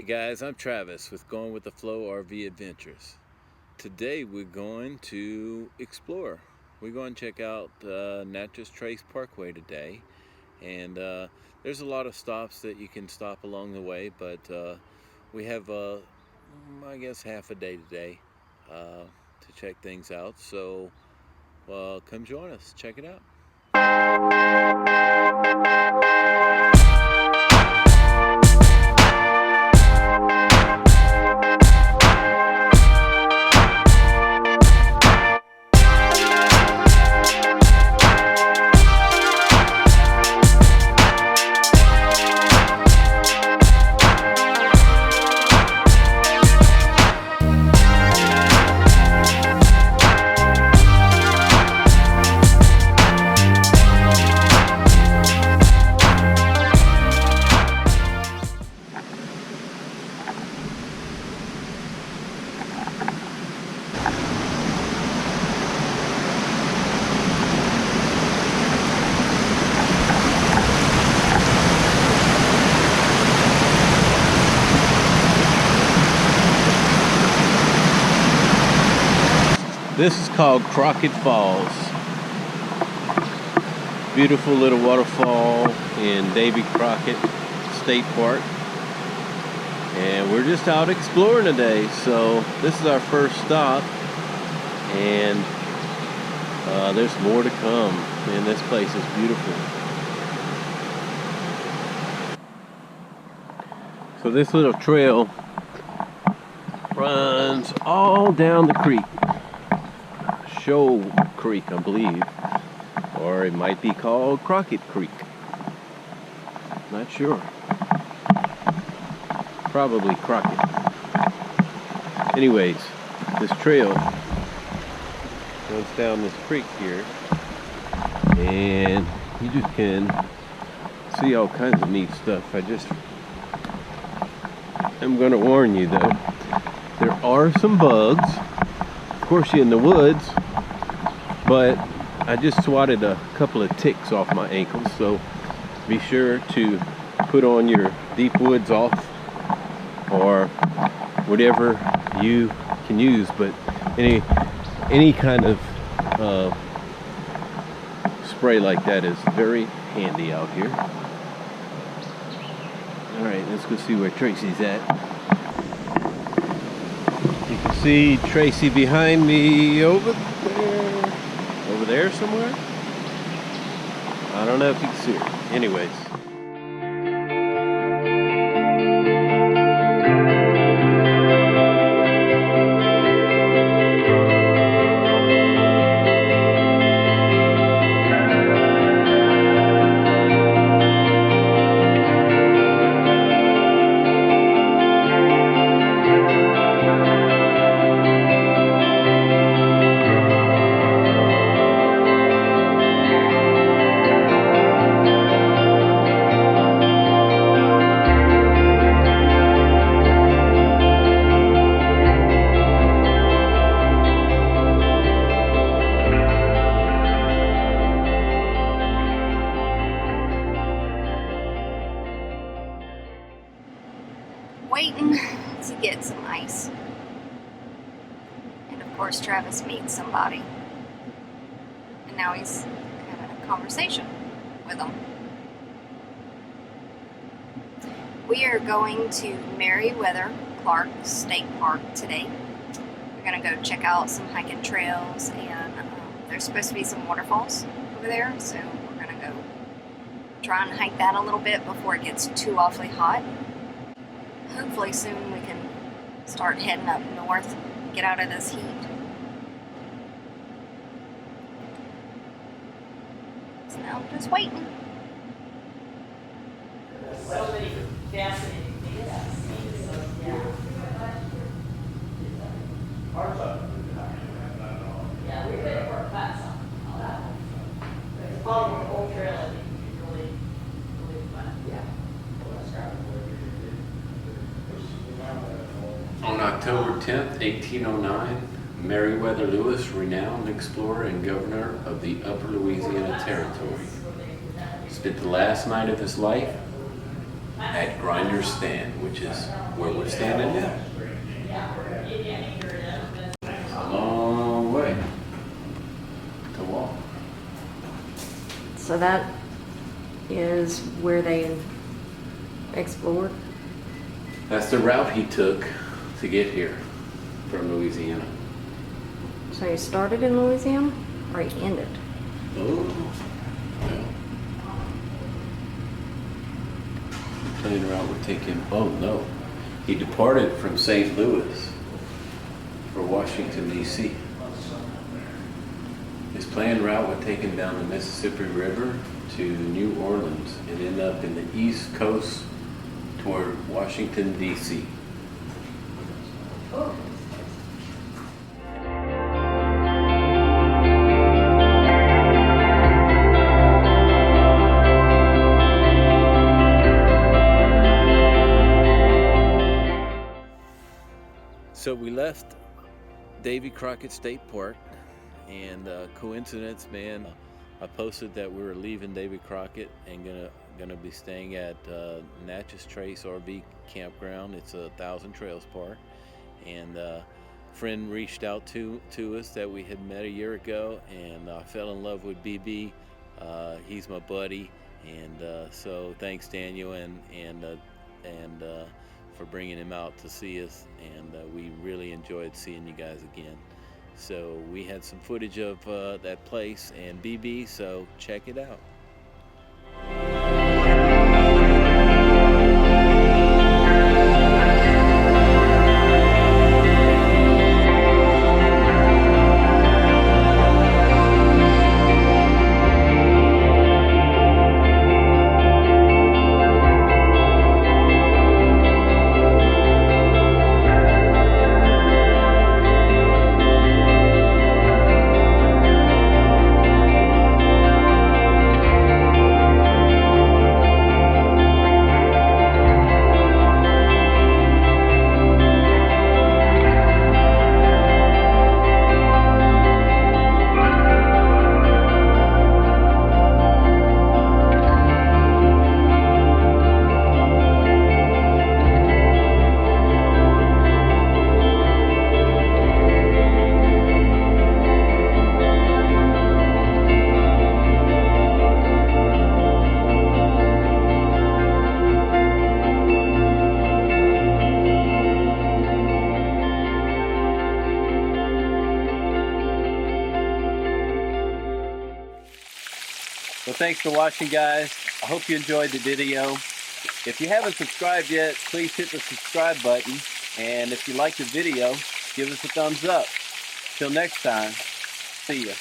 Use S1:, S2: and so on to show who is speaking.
S1: Hey guys, I'm Travis with Going with the Flow RV Adventures. Today we're going to explore. We're going to check out Natchez Trace Parkway today, and there's a lot of stops that you can stop along the way, but we have I guess half a day today to check things out, so come join us, check it out. This is called Crockett Falls. Beautiful little waterfall in Davy Crockett State Park. And we're just out exploring today, so this is our first stop. And there's more to come. Man, this place is beautiful. So this little trail runs all down the creek. Show Creek, I believe, or it might be called Crockett Creek. Not sure. Probably Crockett. Anyways, this trail goes down this creek here, and you just can see all kinds of neat stuff. I'm going to warn you though, there are some bugs. Of course, you're in the woods. But I just swatted a couple of ticks off my ankles, so be sure to put on your deep woods off or whatever you can use. But any kind of spray like that is very handy out here. All right, let's go see where Tracy's at. You can see Tracy behind me over there somewhere. I don't know if you can see her. Anyways.
S2: Waiting to get some ice. And of course Travis meets somebody. And now he's having a conversation with them. We are going to Meriweather Clark State Park today. We're going to go check out some hiking trails, and there's supposed to be some waterfalls over there, so we're going to go try and hike that a little bit before it gets too awfully hot. Hopefully soon we can start heading up north, get out of this heat. So now I'm just waiting.
S3: So many fascinating things to see, so yeah. Yeah, we're ready for a cut on that one. Following the old trail, I think is really fun. Yeah.
S1: On October 10th, 1809, Meriwether Lewis, renowned explorer and governor of the Upper Louisiana Territory, spent the last night of his life at Grinders visitor stand, which is where we're standing now. A long way to walk.
S2: So that is where they explored.
S1: That's the route he took to get here from Louisiana.
S2: So he started in Louisiana, or he ended?
S1: Oh, well. Plane route would take him. Oh no, he departed from St. Louis for Washington, D.C. His planned route would take him down the Mississippi River to New Orleans and end up in the East Coast toward Washington, D.C. So we left Davy Crockett State Park, and coincidence, man, I posted that we were leaving Davy Crockett and gonna be staying at Natchez Trace RV Campground. It's a 1,000 Trails park, and a friend reached out to us that we had met a year ago, and I fell in love with BB. He's my buddy, and so thanks Daniel and for bringing him out to see us, and we really enjoyed seeing you guys again. So we had some footage of that place and BB, so check it out. Well, thanks for watching, guys. I hope you enjoyed the video. If you haven't subscribed yet, please hit the subscribe button. And if you like the video, give us a thumbs up. Till next time, see ya.